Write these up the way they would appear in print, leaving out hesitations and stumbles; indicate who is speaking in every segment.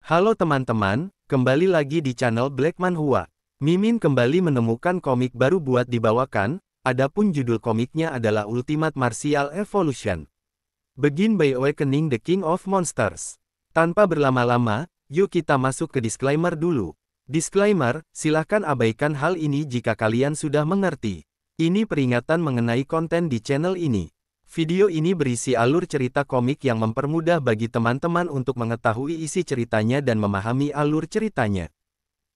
Speaker 1: Halo teman-teman, kembali lagi di channel Black Manhwa. Mimin kembali menemukan komik baru buat dibawakan, adapun judul komiknya adalah Ultimate Martial Evolution. Begin by Awakening the King of Monsters. Tanpa berlama-lama, yuk kita masuk ke disclaimer dulu. Disclaimer, silahkan abaikan hal ini jika kalian sudah mengerti. Ini peringatan mengenai konten di channel ini. Video ini berisi alur cerita komik yang mempermudah bagi teman-teman untuk mengetahui isi ceritanya dan memahami alur ceritanya.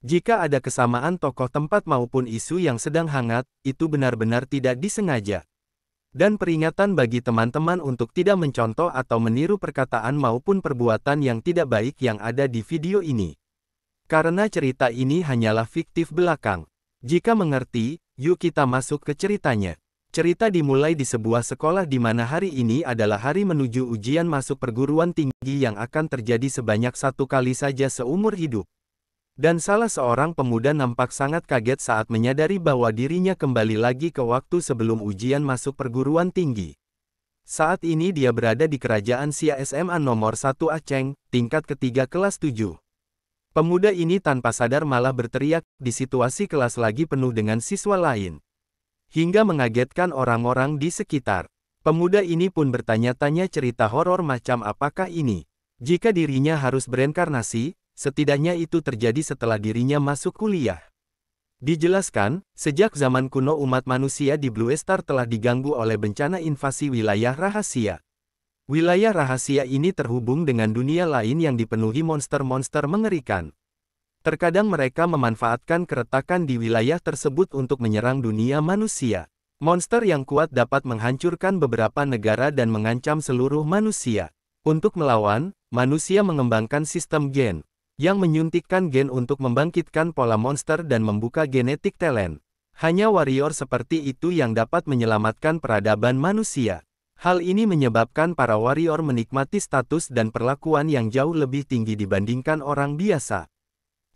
Speaker 1: Jika ada kesamaan tokoh tempat maupun isu yang sedang hangat, itu benar-benar tidak disengaja. Dan peringatan bagi teman-teman untuk tidak mencontoh atau meniru perkataan maupun perbuatan yang tidak baik yang ada di video ini. Karena cerita ini hanyalah fiktif belakang. Jika mengerti, yuk kita masuk ke ceritanya. Cerita dimulai di sebuah sekolah di mana hari ini adalah hari menuju ujian masuk perguruan tinggi yang akan terjadi sebanyak satu kali saja seumur hidup. Dan salah seorang pemuda nampak sangat kaget saat menyadari bahwa dirinya kembali lagi ke waktu sebelum ujian masuk perguruan tinggi. Saat ini dia berada di kerajaan Xia SMA nomor 1 Aceh, tingkat ketiga kelas 7. Pemuda ini tanpa sadar malah berteriak di situasi kelas lagi penuh dengan siswa lain. Hingga mengagetkan orang-orang di sekitar. Pemuda ini pun bertanya-tanya cerita horor macam apakah ini. Jika dirinya harus bereinkarnasi, setidaknya itu terjadi setelah dirinya masuk kuliah. Dijelaskan, sejak zaman kuno umat manusia di Blue Star telah diganggu oleh bencana invasi wilayah rahasia. Wilayah rahasia ini terhubung dengan dunia lain yang dipenuhi monster-monster mengerikan. Terkadang mereka memanfaatkan keretakan di wilayah tersebut untuk menyerang dunia manusia. Monster yang kuat dapat menghancurkan beberapa negara dan mengancam seluruh manusia. Untuk melawan, manusia mengembangkan sistem gen, yang menyuntikkan gen untuk membangkitkan pola monster dan membuka genetik talent. Hanya warrior seperti itu yang dapat menyelamatkan peradaban manusia. Hal ini menyebabkan para warrior menikmati status dan perlakuan yang jauh lebih tinggi dibandingkan orang biasa.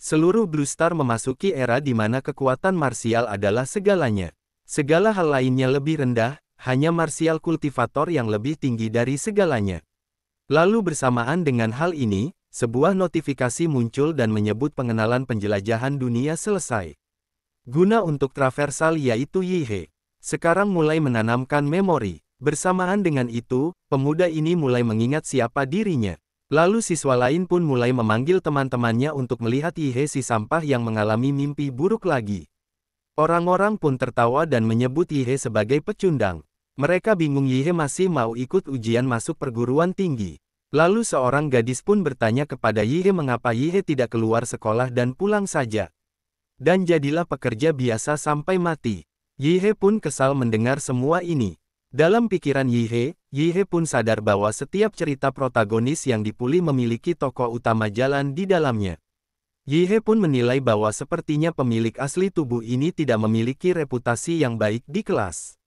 Speaker 1: Seluruh Blue Star memasuki era di mana kekuatan marsial adalah segalanya. Segala hal lainnya lebih rendah, hanya martial kultivator yang lebih tinggi dari segalanya. Lalu bersamaan dengan hal ini, sebuah notifikasi muncul dan menyebut pengenalan penjelajahan dunia selesai. Guna untuk traversal yaitu Yihe. Sekarang mulai menanamkan memori. Bersamaan dengan itu, pemuda ini mulai mengingat siapa dirinya. Lalu siswa lain pun mulai memanggil teman-temannya untuk melihat Yihe si sampah yang mengalami mimpi buruk lagi. Orang-orang pun tertawa dan menyebut Yihe sebagai pecundang. Mereka bingung Yihe masih mau ikut ujian masuk perguruan tinggi. Lalu seorang gadis pun bertanya kepada Yihe mengapa Yihe tidak keluar sekolah dan pulang saja. Dan jadilah pekerja biasa sampai mati. Yihe pun kesal mendengar semua ini. Dalam pikiran Yihe pun sadar bahwa setiap cerita protagonis yang dipilih memiliki tokoh utama jalan di dalamnya. Yihe pun menilai bahwa sepertinya pemilik asli tubuh ini tidak memiliki reputasi yang baik di kelas.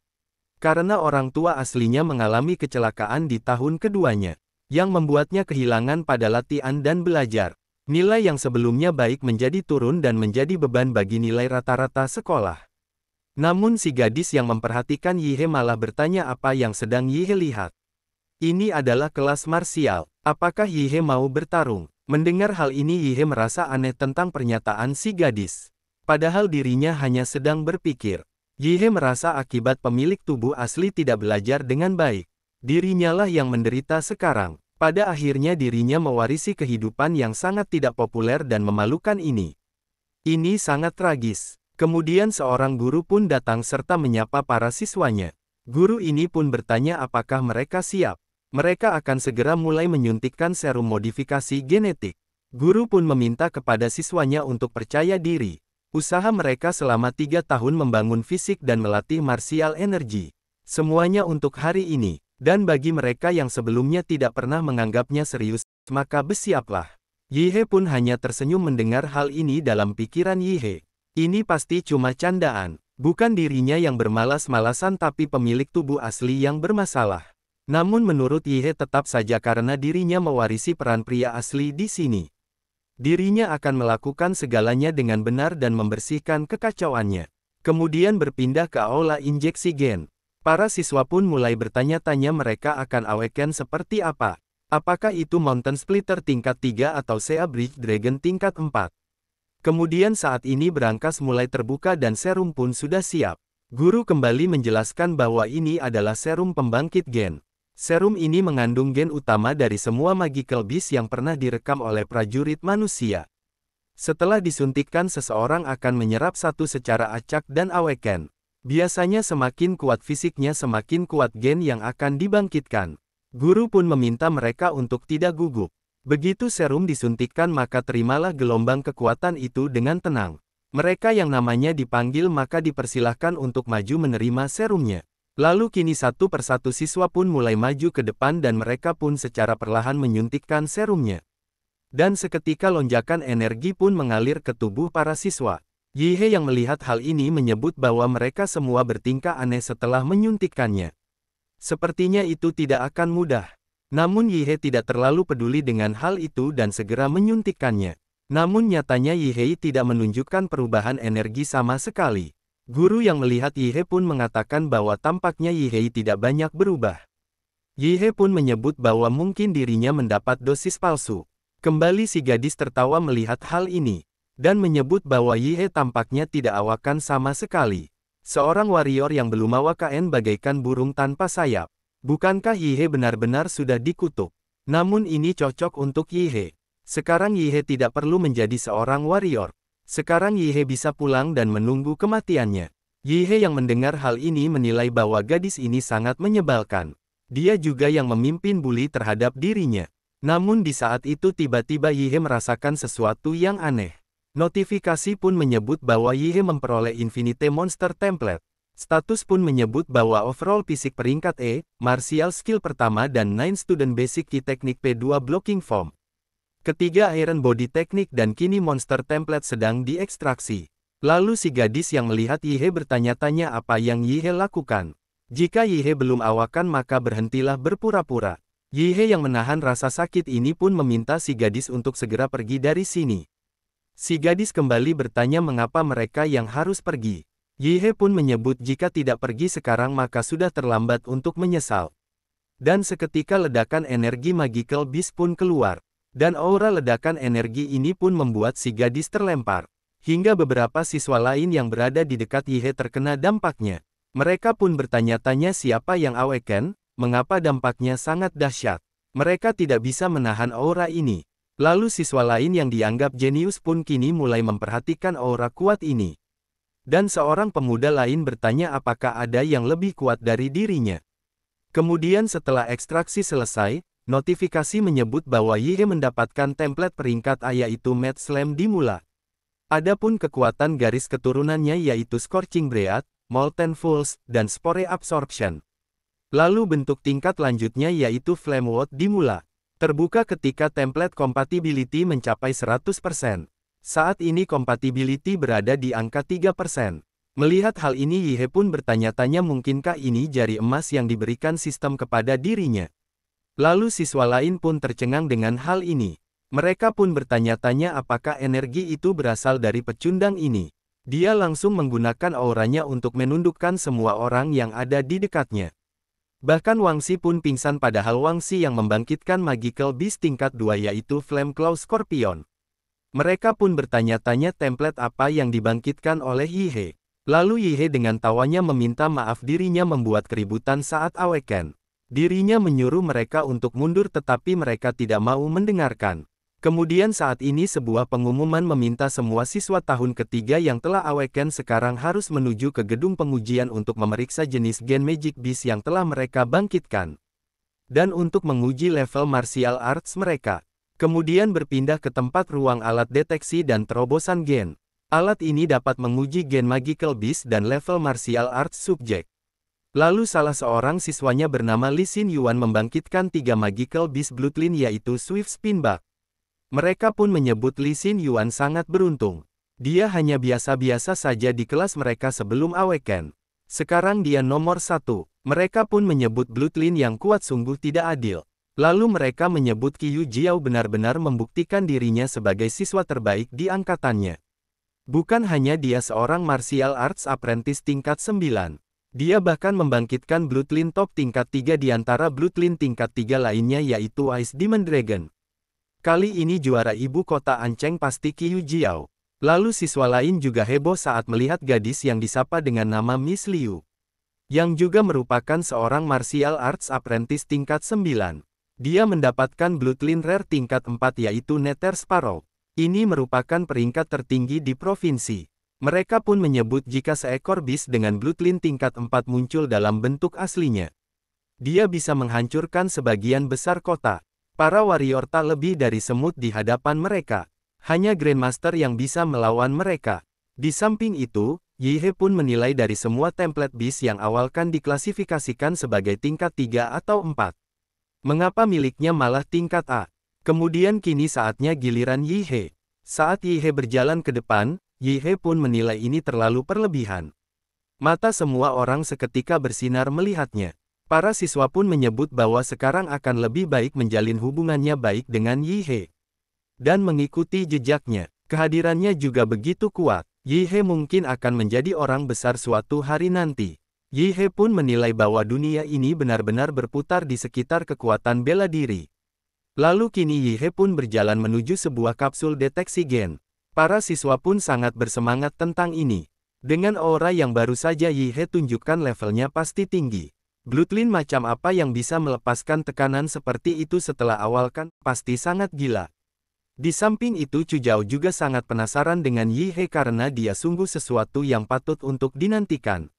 Speaker 1: Karena orang tua aslinya mengalami kecelakaan di tahun keduanya, yang membuatnya kehilangan pada latihan dan belajar. Nilai yang sebelumnya baik menjadi turun dan menjadi beban bagi nilai rata-rata sekolah. Namun si gadis yang memperhatikan Yihe malah bertanya apa yang sedang Yihe lihat. Ini adalah kelas marsial, apakah Yihe mau bertarung? Mendengar hal ini Yihe merasa aneh tentang pernyataan si gadis. Padahal dirinya hanya sedang berpikir. Yihe merasa akibat pemilik tubuh asli tidak belajar dengan baik. Dirinya lah yang menderita sekarang. Pada akhirnya dirinya mewarisi kehidupan yang sangat tidak populer dan memalukan ini. Ini sangat tragis. Kemudian seorang guru pun datang serta menyapa para siswanya. Guru ini pun bertanya apakah mereka siap. Mereka akan segera mulai menyuntikkan serum modifikasi genetik. Guru pun meminta kepada siswanya untuk percaya diri. Usaha mereka selama 3 tahun membangun fisik dan melatih martial energy. Semuanya untuk hari ini. Dan bagi mereka yang sebelumnya tidak pernah menganggapnya serius, maka bersiaplah. Yihe pun hanya tersenyum mendengar hal ini dalam pikiran Yihe. Ini pasti cuma candaan. Bukan dirinya yang bermalas-malasan tapi pemilik tubuh asli yang bermasalah. Namun menurut Yihe tetap saja karena dirinya mewarisi peran pria asli di sini. Dirinya akan melakukan segalanya dengan benar dan membersihkan kekacauannya. Kemudian berpindah ke aula injeksi gen. Para siswa pun mulai bertanya-tanya mereka akan awaken seperti apa. Apakah itu Mountain Splitter tingkat 3 atau Sea Bridge Dragon tingkat 4? Kemudian saat ini berangkas mulai terbuka dan serum pun sudah siap. Guru kembali menjelaskan bahwa ini adalah serum pembangkit gen. Serum ini mengandung gen utama dari semua Magical Beast yang pernah direkam oleh prajurit manusia. Setelah disuntikkan seseorang akan menyerap satu secara acak dan awaken. Biasanya semakin kuat fisiknya semakin kuat gen yang akan dibangkitkan. Guru pun meminta mereka untuk tidak gugup. Begitu serum disuntikkan maka terimalah gelombang kekuatan itu dengan tenang. Mereka yang namanya dipanggil maka dipersilahkan untuk maju menerima serumnya. Lalu kini satu persatu siswa pun mulai maju ke depan dan mereka pun secara perlahan menyuntikkan serumnya. Dan seketika lonjakan energi pun mengalir ke tubuh para siswa. Yihe yang melihat hal ini menyebut bahwa mereka semua bertingkah aneh setelah menyuntikkannya. Sepertinya itu tidak akan mudah. Namun Yihe tidak terlalu peduli dengan hal itu dan segera menyuntikkannya. Namun nyatanya Yihei tidak menunjukkan perubahan energi sama sekali. Guru yang melihat Yihe pun mengatakan bahwa tampaknya Yihei tidak banyak berubah. Yihe pun menyebut bahwa mungkin dirinya mendapat dosis palsu. Kembali si gadis tertawa melihat hal ini, dan menyebut bahwa Yihe tampaknya tidak awakan sama sekali. Seorang warrior yang belumawa kain bagaikan burung tanpa sayap. Bukankah Yihe benar-benar sudah dikutuk? Namun ini cocok untuk Yihe. Sekarang Yihe tidak perlu menjadi seorang warrior. Sekarang Yihe bisa pulang dan menunggu kematiannya. Yihe yang mendengar hal ini menilai bahwa gadis ini sangat menyebalkan. Dia juga yang memimpin bully terhadap dirinya. Namun di saat itu tiba-tiba Yihe merasakan sesuatu yang aneh. Notifikasi pun menyebut bahwa Yihe memperoleh Infinite Monster Template. Status pun menyebut bahwa overall fisik peringkat E, martial skill pertama dan 9 student basic key teknik P2 blocking form. Ketiga Iron Body Teknik dan kini Monster Template sedang diekstraksi. Lalu si gadis yang melihat Yihe bertanya-tanya apa yang Yihe lakukan. Jika Yihe belum awakan maka berhentilah berpura-pura. Yihe yang menahan rasa sakit ini pun meminta si gadis untuk segera pergi dari sini. Si gadis kembali bertanya mengapa mereka yang harus pergi. Yihe pun menyebut jika tidak pergi sekarang maka sudah terlambat untuk menyesal. Dan seketika ledakan energi Magical Beast pun keluar. Dan aura ledakan energi ini pun membuat si gadis terlempar. Hingga beberapa siswa lain yang berada di dekat Yihe terkena dampaknya. Mereka pun bertanya-tanya siapa yang awaken, mengapa dampaknya sangat dahsyat. Mereka tidak bisa menahan aura ini. Lalu siswa lain yang dianggap jenius pun kini mulai memperhatikan aura kuat ini. Dan seorang pemuda lain bertanya apakah ada yang lebih kuat dari dirinya. Kemudian setelah ekstraksi selesai, notifikasi menyebut bahwa Yihe mendapatkan template peringkat A yaitu Mad Slam dimula. Adapun kekuatan garis keturunannya yaitu Scorching Breath, Molten Pulse, dan Spore Absorption. Lalu bentuk tingkat lanjutnya yaitu Flame Ward dimula. Terbuka ketika template compatibility mencapai 100%. Saat ini compatibility berada di angka 3%. Melihat hal ini Yihe pun bertanya-tanya mungkinkah ini jari emas yang diberikan sistem kepada dirinya. Lalu siswa lain pun tercengang dengan hal ini. Mereka pun bertanya-tanya apakah energi itu berasal dari pecundang ini. Dia langsung menggunakan auranya untuk menundukkan semua orang yang ada di dekatnya. Bahkan Wangxi pun pingsan padahal Wangxi yang membangkitkan Magical Beast tingkat 2 yaitu Flame Claw Scorpion. Mereka pun bertanya-tanya template apa yang dibangkitkan oleh Yihe. Lalu Yihe dengan tawanya meminta maaf dirinya membuat keributan saat awaken. Dirinya menyuruh mereka untuk mundur tetapi mereka tidak mau mendengarkan. Kemudian saat ini sebuah pengumuman meminta semua siswa tahun ketiga yang telah awaken sekarang harus menuju ke gedung pengujian untuk memeriksa jenis gen Magic Beast yang telah mereka bangkitkan. Dan untuk menguji level martial arts mereka. Kemudian berpindah ke tempat ruang alat deteksi dan terobosan gen. Alat ini dapat menguji gen Magical Beast dan level martial arts subjek. Lalu salah seorang siswanya bernama Lee Xin Yuan membangkitkan 3 Magical Beast Bloodline yaitu Swift Spinback. Mereka pun menyebut Lee Xin Yuan sangat beruntung. Dia hanya biasa-biasa saja di kelas mereka sebelum awaken. Sekarang dia nomor 1. Mereka pun menyebut Bloodline yang kuat sungguh tidak adil. Lalu mereka menyebut Qiu Jiao benar-benar membuktikan dirinya sebagai siswa terbaik di angkatannya. Bukan hanya dia seorang martial arts apprentice tingkat 9. Dia bahkan membangkitkan Bloodline top tingkat 3 di antara Bloodline tingkat 3 lainnya yaitu Ice Demon Dragon. Kali ini juara ibu kota Ancheng pasti Qiu Jiao. Lalu siswa lain juga heboh saat melihat gadis yang disapa dengan nama Miss Liu, yang juga merupakan seorang martial arts apprentice tingkat 9. Dia mendapatkan Bloodline Rare tingkat 4 yaitu Nether Sparrow. Ini merupakan peringkat tertinggi di provinsi. Mereka pun menyebut jika seekor beast dengan Bloodline tingkat 4 muncul dalam bentuk aslinya, dia bisa menghancurkan sebagian besar kota. Para warrior tak lebih dari semut di hadapan mereka. Hanya Grandmaster yang bisa melawan mereka. Di samping itu, Yi He pun menilai dari semua template beast yang awalkan diklasifikasikan sebagai tingkat 3 atau 4. Mengapa miliknya malah tingkat A? Kemudian kini saatnya giliran Yi He. Saat Yi He berjalan ke depan, Yi He pun menilai ini terlalu perlebihan. Mata semua orang seketika bersinar melihatnya. Para siswa pun menyebut bahwa sekarang akan lebih baik menjalin hubungannya baik dengan Yi He dan mengikuti jejaknya. Kehadirannya juga begitu kuat. Yi He mungkin akan menjadi orang besar suatu hari nanti. Yi He pun menilai bahwa dunia ini benar-benar berputar di sekitar kekuatan bela diri. Lalu kini Yi He pun berjalan menuju sebuah kapsul deteksi gen. Para siswa pun sangat bersemangat tentang ini. Dengan aura yang baru saja Yi He tunjukkan levelnya pasti tinggi. Bloodline macam apa yang bisa melepaskan tekanan seperti itu setelah awal kan pasti sangat gila. Di samping itu Chu Zhao juga sangat penasaran dengan Yi He karena dia sungguh sesuatu yang patut untuk dinantikan.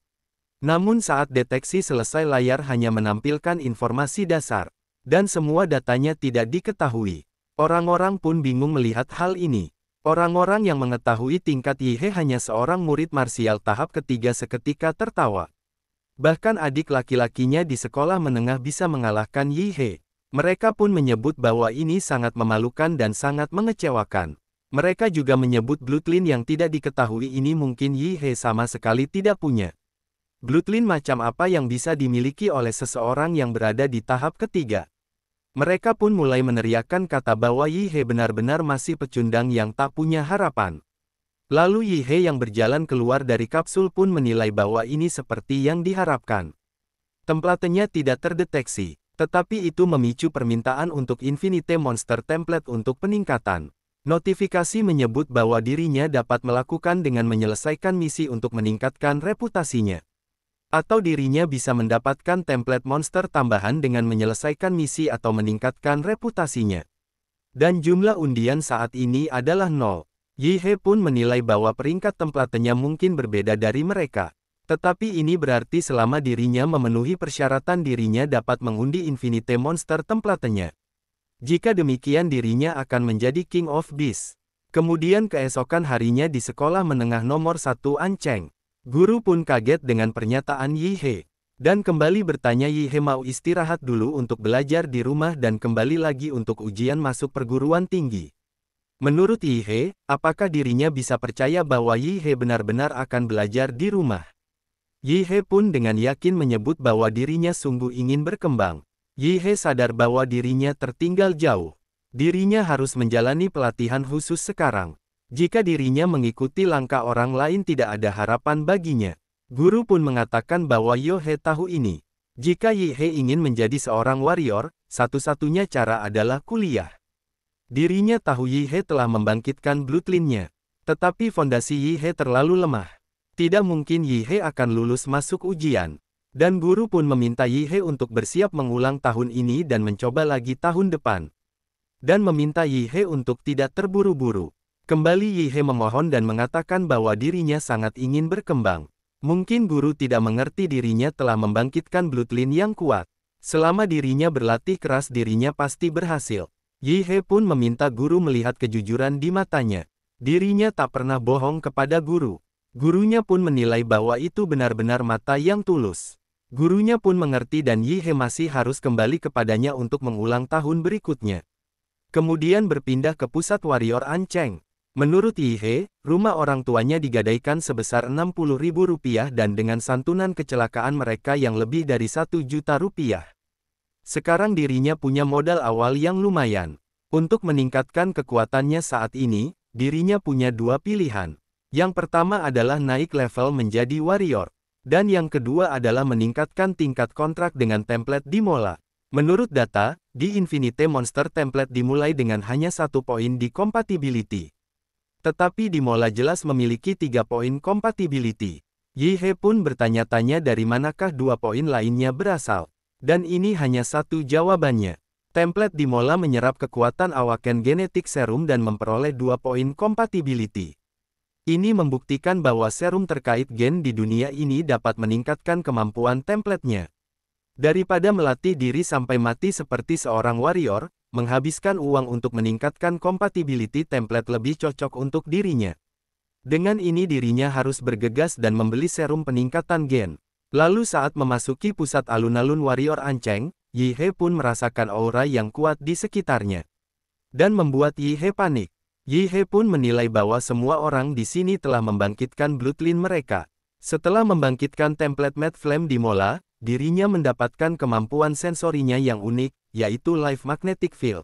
Speaker 1: Namun saat deteksi selesai layar hanya menampilkan informasi dasar, dan semua datanya tidak diketahui. Orang-orang pun bingung melihat hal ini. Orang-orang yang mengetahui tingkat Yi He hanya seorang murid marsial tahap ketiga seketika tertawa. Bahkan adik laki-lakinya di sekolah menengah bisa mengalahkan Yi He. Mereka pun menyebut bahwa ini sangat memalukan dan sangat mengecewakan. Mereka juga menyebut Bloodline yang tidak diketahui ini mungkin Yi He sama sekali tidak punya. Bloodline macam apa yang bisa dimiliki oleh seseorang yang berada di tahap ketiga. Mereka pun mulai meneriakkan kata bahwa Yi He benar-benar masih pecundang yang tak punya harapan. Lalu Yi He yang berjalan keluar dari kapsul pun menilai bahwa ini seperti yang diharapkan. Templatenya tidak terdeteksi, tetapi itu memicu permintaan untuk Infinite Monster Template untuk peningkatan. Notifikasi menyebut bahwa dirinya dapat melakukan dengan menyelesaikan misi untuk meningkatkan reputasinya. Atau dirinya bisa mendapatkan template monster tambahan dengan menyelesaikan misi atau meningkatkan reputasinya. Dan jumlah undian saat ini adalah 0. Yi He pun menilai bahwa peringkat templatenya mungkin berbeda dari mereka. Tetapi ini berarti selama dirinya memenuhi persyaratan dirinya dapat mengundi Infinite Monster templatenya. Jika demikian dirinya akan menjadi King of Beasts. Kemudian keesokan harinya di sekolah menengah nomor 1 Ancheng. Guru pun kaget dengan pernyataan Yi He. Dan kembali bertanya Yi He mau istirahat dulu untuk belajar di rumah dan kembali lagi untuk ujian masuk perguruan tinggi. Menurut Yi He, apakah dirinya bisa percaya bahwa Yi He benar-benar akan belajar di rumah? Yi He pun dengan yakin menyebut bahwa dirinya sungguh ingin berkembang. Yi He sadar bahwa dirinya tertinggal jauh. Dirinya harus menjalani pelatihan khusus sekarang. Jika dirinya mengikuti langkah orang lain tidak ada harapan baginya. Guru pun mengatakan bahwa Yo He tahu ini. Jika Yi He ingin menjadi seorang warrior, satu-satunya cara adalah kuliah. Dirinya tahu Yi He telah membangkitkan bloodline-nya. Tetapi fondasi Yi He terlalu lemah. Tidak mungkin Yi He akan lulus masuk ujian. Dan guru pun meminta Yi He untuk bersiap mengulang tahun ini dan mencoba lagi tahun depan. Dan meminta Yi He untuk tidak terburu-buru. Kembali Yi He memohon dan mengatakan bahwa dirinya sangat ingin berkembang. Mungkin guru tidak mengerti dirinya telah membangkitkan bloodline yang kuat. Selama dirinya berlatih keras dirinya pasti berhasil. Yi He pun meminta guru melihat kejujuran di matanya. Dirinya tak pernah bohong kepada guru. Gurunya pun menilai bahwa itu benar-benar mata yang tulus. Gurunya pun mengerti dan Yi He masih harus kembali kepadanya untuk mengulang tahun berikutnya. Kemudian berpindah ke pusat warrior Ancheng. Menurut Yi He, rumah orang tuanya digadaikan sebesar Rp60.000 dan dengan santunan kecelakaan mereka yang lebih dari Rp1.000.000. Sekarang dirinya punya modal awal yang lumayan. Untuk meningkatkan kekuatannya saat ini, dirinya punya dua pilihan. Yang pertama adalah naik level menjadi warrior. Dan yang kedua adalah meningkatkan tingkat kontrak dengan template di Mola. Menurut data, di Infinite Monster template dimulai dengan hanya 1 poin di compatibility. Tetapi di Mola jelas memiliki 3 poin compatibility. Yi-He pun bertanya-tanya dari manakah 2 poin lainnya berasal. Dan ini hanya satu jawabannya. Template di Mola menyerap kekuatan Awaken Genetic Serum dan memperoleh 2 poin compatibility. Ini membuktikan bahwa serum terkait gen di dunia ini dapat meningkatkan kemampuan template-nya. Daripada melatih diri sampai mati seperti seorang warrior, menghabiskan uang untuk meningkatkan compatibility template lebih cocok untuk dirinya. Dengan ini dirinya harus bergegas dan membeli serum peningkatan gen. Lalu saat memasuki pusat alun-alun warrior Anceng, Yi-He pun merasakan aura yang kuat di sekitarnya. Dan membuat Yi-He panik. Yi-He pun menilai bahwa semua orang di sini telah membangkitkan bloodline mereka. Setelah membangkitkan template Mad Flame di Mola, dirinya mendapatkan kemampuan sensorinya yang unik, yaitu Life Magnetic Field.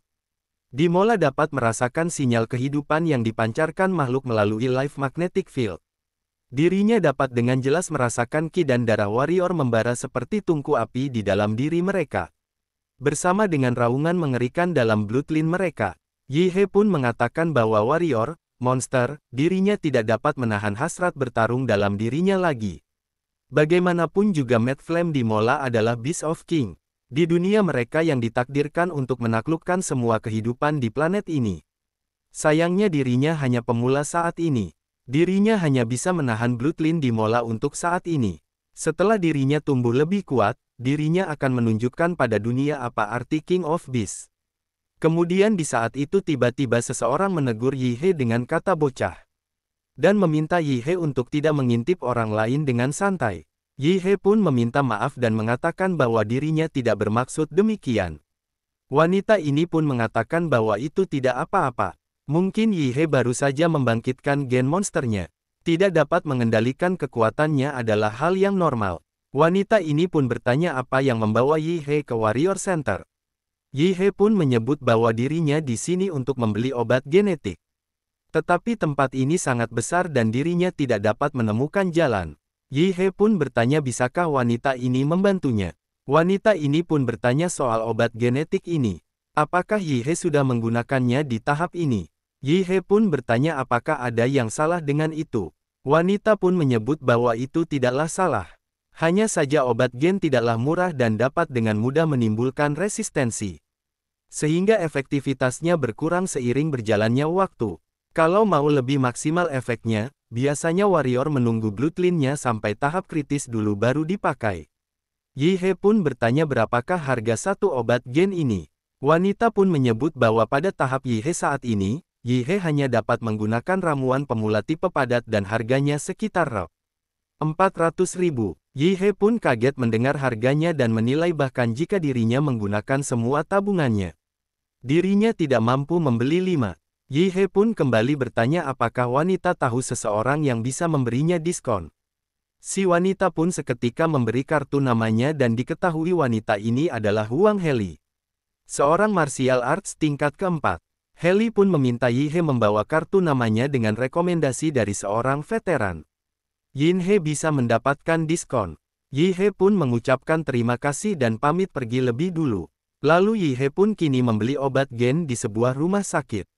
Speaker 1: Di Mola dapat merasakan sinyal kehidupan yang dipancarkan makhluk melalui Life Magnetic Field. Dirinya dapat dengan jelas merasakan ki dan darah warrior membara seperti tungku api di dalam diri mereka. Bersama dengan raungan mengerikan dalam bloodline mereka, Yi-He pun mengatakan bahwa warrior, monster, dirinya tidak dapat menahan hasrat bertarung dalam dirinya lagi. Bagaimanapun juga Mad Flame di Mola adalah Beast of King. Di dunia mereka yang ditakdirkan untuk menaklukkan semua kehidupan di planet ini. Sayangnya dirinya hanya pemula saat ini. Dirinya hanya bisa menahan bloodline di Mola untuk saat ini. Setelah dirinya tumbuh lebih kuat, dirinya akan menunjukkan pada dunia apa arti King of Beasts. Kemudian di saat itu tiba-tiba seseorang menegur Yi-He dengan kata bocah. Dan meminta Yi-He untuk tidak mengintip orang lain dengan santai. Yi-He pun meminta maaf dan mengatakan bahwa dirinya tidak bermaksud demikian. Wanita ini pun mengatakan bahwa itu tidak apa-apa. Mungkin Yi-He baru saja membangkitkan gen monsternya. Tidak dapat mengendalikan kekuatannya adalah hal yang normal. Wanita ini pun bertanya apa yang membawa Yi-He ke Warrior Center. Yi-He pun menyebut bahwa dirinya di sini untuk membeli obat genetik. Tetapi tempat ini sangat besar dan dirinya tidak dapat menemukan jalan. Yi-He pun bertanya bisakah wanita ini membantunya. Wanita ini pun bertanya soal obat genetik ini. Apakah Yi-He sudah menggunakannya di tahap ini? Yi-He pun bertanya apakah ada yang salah dengan itu. Wanita pun menyebut bahwa itu tidaklah salah. Hanya saja obat gen tidaklah murah dan dapat dengan mudah menimbulkan resistensi. Sehingga efektivitasnya berkurang seiring berjalannya waktu. Kalau mau lebih maksimal efeknya, biasanya warrior menunggu bloodline-nya sampai tahap kritis dulu baru dipakai. Yi-He pun bertanya berapakah harga satu obat gen ini. Wanita pun menyebut bahwa pada tahap Yi-He saat ini, Yi-He hanya dapat menggunakan ramuan pemula tipe padat dan harganya sekitar Rp400.000. Yi-He pun kaget mendengar harganya dan menilai bahkan jika dirinya menggunakan semua tabungannya, dirinya tidak mampu membeli 5. Yi-He pun kembali bertanya apakah wanita tahu seseorang yang bisa memberinya diskon. Si wanita pun seketika memberi kartu namanya dan diketahui wanita ini adalah Huang Heli. Seorang martial arts tingkat keempat. Heli pun meminta Yi-He membawa kartu namanya dengan rekomendasi dari seorang veteran. Yin-He bisa mendapatkan diskon. Yi-He pun mengucapkan terima kasih dan pamit pergi lebih dulu. Lalu Yi-He pun kini membeli obat gen di sebuah rumah sakit.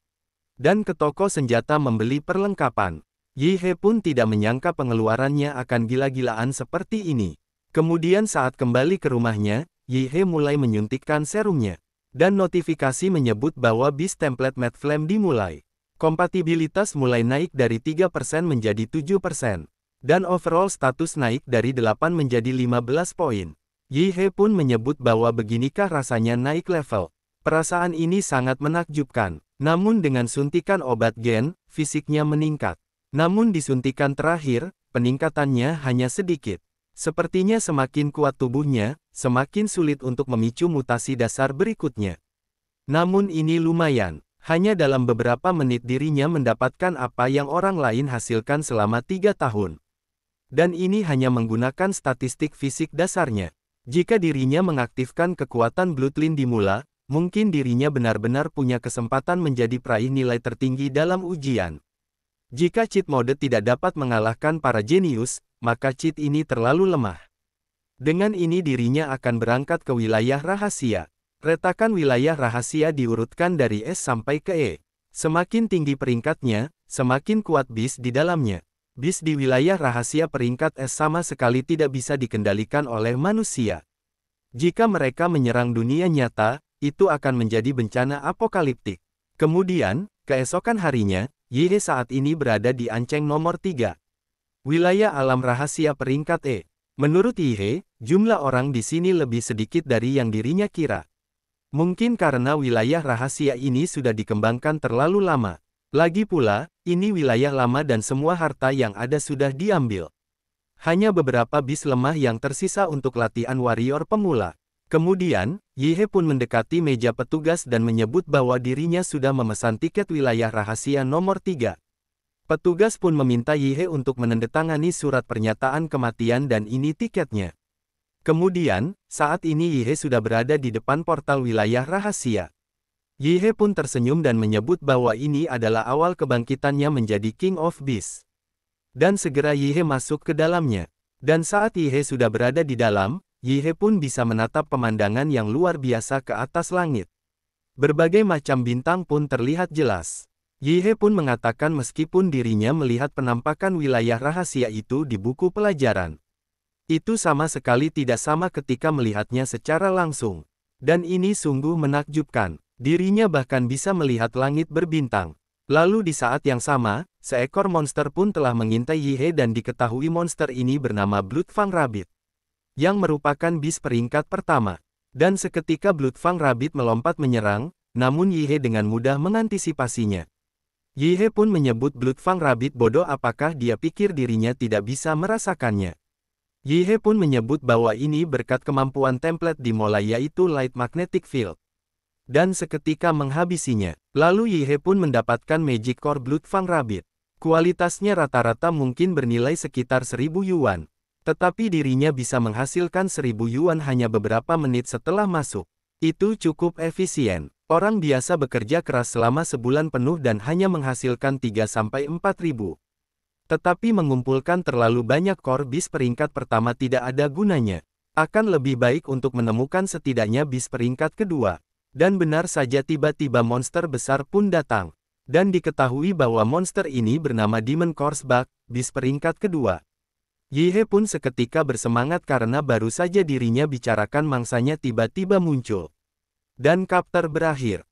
Speaker 1: Dan ke toko senjata membeli perlengkapan. Yi-He pun tidak menyangka pengeluarannya akan gila-gilaan seperti ini. Kemudian saat kembali ke rumahnya, Yi-He mulai menyuntikkan serumnya. Dan notifikasi menyebut bahwa Beast Template Mad Flame dimulai. Kompatibilitas mulai naik dari 3% menjadi 7%. Dan overall status naik dari 8 menjadi 15 poin. Yi-He pun menyebut bahwa beginikah rasanya naik level. Perasaan ini sangat menakjubkan. Namun dengan suntikan obat gen, fisiknya meningkat. Namun di suntikan terakhir, peningkatannya hanya sedikit. Sepertinya semakin kuat tubuhnya, semakin sulit untuk memicu mutasi dasar berikutnya. Namun ini lumayan. Hanya dalam beberapa menit dirinya mendapatkan apa yang orang lain hasilkan selama 3 tahun. Dan ini hanya menggunakan statistik fisik dasarnya. Jika dirinya mengaktifkan kekuatan bloodline di Mula, mungkin dirinya benar-benar punya kesempatan menjadi peraih nilai tertinggi dalam ujian. Jika cheat mode tidak dapat mengalahkan para jenius, maka cheat ini terlalu lemah. Dengan ini dirinya akan berangkat ke wilayah rahasia. Retakan wilayah rahasia diurutkan dari S sampai ke E. Semakin tinggi peringkatnya, semakin kuat bis di dalamnya. Bis di wilayah rahasia peringkat S sama sekali tidak bisa dikendalikan oleh manusia. Jika mereka menyerang dunia nyata, itu akan menjadi bencana apokaliptik. Kemudian, keesokan harinya, Yhe saat ini berada di anceng nomor 3. Wilayah alam rahasia peringkat E. Menurut Yhe, jumlah orang di sini lebih sedikit dari yang dirinya kira. Mungkin karena wilayah rahasia ini sudah dikembangkan terlalu lama. Lagi pula, ini wilayah lama dan semua harta yang ada sudah diambil. Hanya beberapa bis lemah yang tersisa untuk latihan warrior pemula. Kemudian, Yhe pun mendekati meja petugas dan menyebut bahwa dirinya sudah memesan tiket wilayah rahasia nomor 3. Petugas pun meminta Yhe untuk menandatangani surat pernyataan kematian dan ini tiketnya. Kemudian, saat ini Yhe sudah berada di depan portal wilayah rahasia. Yhe pun tersenyum dan menyebut bahwa ini adalah awal kebangkitannya menjadi King of Beasts. Dan segera Yhe masuk ke dalamnya. Dan saat Yhe sudah berada di dalam, Yhe pun bisa menatap pemandangan yang luar biasa ke atas langit. Berbagai macam bintang pun terlihat jelas. Yhe pun mengatakan meskipun dirinya melihat penampakan wilayah rahasia itu di buku pelajaran. Itu sama sekali tidak sama ketika melihatnya secara langsung. Dan ini sungguh menakjubkan. Dirinya bahkan bisa melihat langit berbintang. Lalu di saat yang sama, seekor monster pun telah mengintai Yhe dan diketahui monster ini bernama Bloodfang Rabbit. Yang merupakan bis peringkat pertama. Dan seketika Bloodfang Rabbit melompat menyerang, namun Yhe dengan mudah mengantisipasinya. Yhe pun menyebut Bloodfang Rabbit bodoh apakah dia pikir dirinya tidak bisa merasakannya. Yhe pun menyebut bahwa ini berkat kemampuan template di Mola yaitu Light Magnetic Field. Dan seketika menghabisinya. Lalu Yhe pun mendapatkan Magic Core Bloodfang Rabbit. Kualitasnya rata-rata mungkin bernilai sekitar 1000 yuan. Tetapi dirinya bisa menghasilkan 1000 yuan hanya beberapa menit setelah masuk. Itu cukup efisien. Orang biasa bekerja keras selama sebulan penuh dan hanya menghasilkan 3-4 ribu. Tetapi mengumpulkan terlalu banyak core bis peringkat pertama tidak ada gunanya. Akan lebih baik untuk menemukan setidaknya bis peringkat kedua. Dan benar saja tiba-tiba monster besar pun datang. Dan diketahui bahwa monster ini bernama Demon Course Bug, bis peringkat kedua. Yhe pun seketika bersemangat karena baru saja dirinya bicarakan mangsanya tiba-tiba muncul. Dan chapter berakhir.